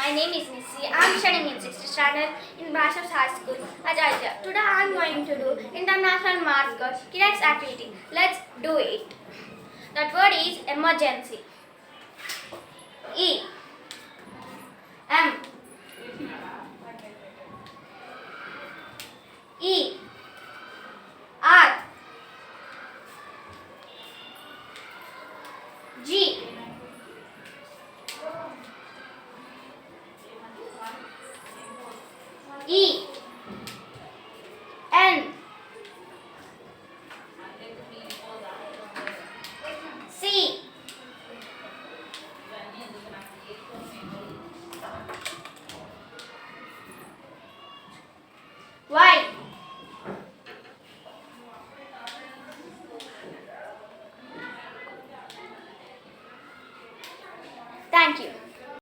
My name is Nissy. I am studying in 6th standard in Bishop's High School, Ajaya. Today I am going to do International Mascot Kidex activity. Let's do it. That word is emergency. E M E R G E N C Y. Thank you.